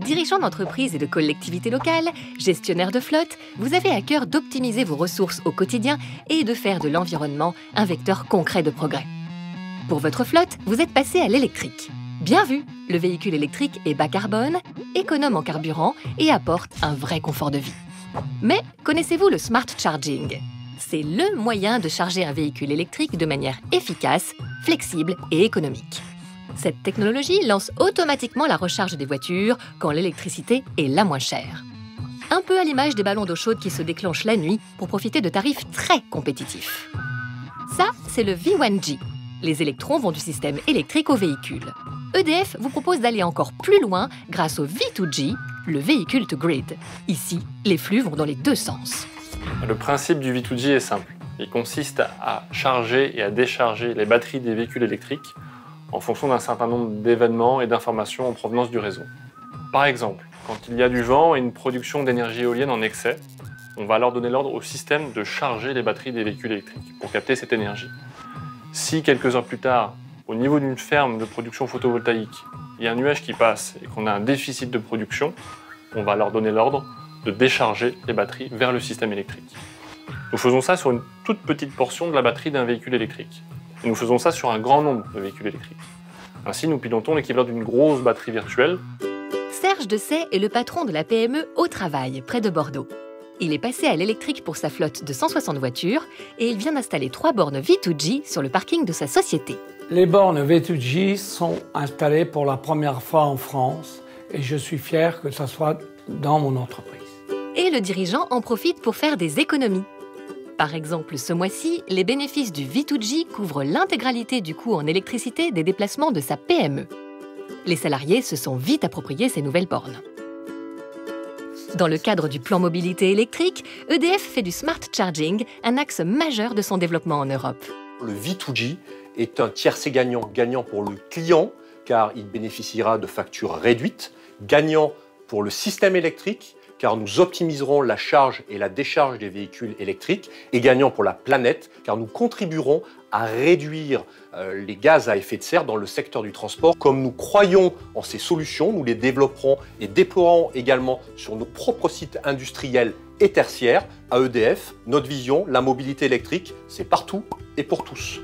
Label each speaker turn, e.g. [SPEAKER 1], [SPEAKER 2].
[SPEAKER 1] Dirigeant d'entreprise et de collectivités locales, gestionnaire de flotte, vous avez à cœur d'optimiser vos ressources au quotidien et de faire de l'environnement un vecteur concret de progrès. Pour votre flotte, vous êtes passé à l'électrique. Bien vu, le véhicule électrique est bas carbone, économe en carburant et apporte un vrai confort de vie. Mais connaissez-vous le smart charging? C'est le moyen de charger un véhicule électrique de manière efficace, flexible et économique. Cette technologie lance automatiquement la recharge des voitures quand l'électricité est la moins chère. Un peu à l'image des ballons d'eau chaude qui se déclenchent la nuit pour profiter de tarifs très compétitifs. Ça, c'est le V1G. Les électrons vont du système électrique au véhicule. EDF vous propose d'aller encore plus loin grâce au V2G, le Vehicle to Grid. Ici, les flux vont dans les deux sens.
[SPEAKER 2] Le principe du V2G est simple. Il consiste à charger et à décharger les batteries des véhicules électriques en fonction d'un certain nombre d'événements et d'informations en provenance du réseau. Par exemple, quand il y a du vent et une production d'énergie éolienne en excès, on va alors donner l'ordre au système de charger les batteries des véhicules électriques pour capter cette énergie. Si quelques heures plus tard, au niveau d'une ferme de production photovoltaïque, il y a un nuage qui passe et qu'on a un déficit de production, on va alors donner l'ordre de décharger les batteries vers le système électrique. Nous faisons ça sur une toute petite portion de la batterie d'un véhicule électrique. Et nous faisons ça sur un grand nombre de véhicules électriques. Ainsi, nous pilotons l'équivalent d'une grosse batterie virtuelle.
[SPEAKER 1] Serge Dessay est le patron de la PME Au Travail, près de Bordeaux. Il est passé à l'électrique pour sa flotte de 160 voitures et il vient d'installer 3 bornes V2G sur le parking de sa société.
[SPEAKER 3] Les bornes V2G sont installées pour la première fois en France et je suis fier que ça soit dans mon entreprise.
[SPEAKER 1] Et le dirigeant en profite pour faire des économies. Par exemple, ce mois-ci, les bénéfices du V2G couvrent l'intégralité du coût en électricité des déplacements de sa PME. Les salariés se sont vite appropriés ces nouvelles bornes. Dans le cadre du plan mobilité électrique, EDF fait du smart charging un axe majeur de son développement en Europe.
[SPEAKER 4] Le V2G est un tiercé gagnant, gagnant pour le client car il bénéficiera de factures réduites, gagnant pour le système électrique car nous optimiserons la charge et la décharge des véhicules électriques et gagnant pour la planète car nous contribuerons à réduire les gaz à effet de serre dans le secteur du transport. Comme nous croyons en ces solutions, nous les développerons et déploierons également sur nos propres sites industriels et tertiaires. À EDF, notre vision, la mobilité électrique, c'est partout et pour tous.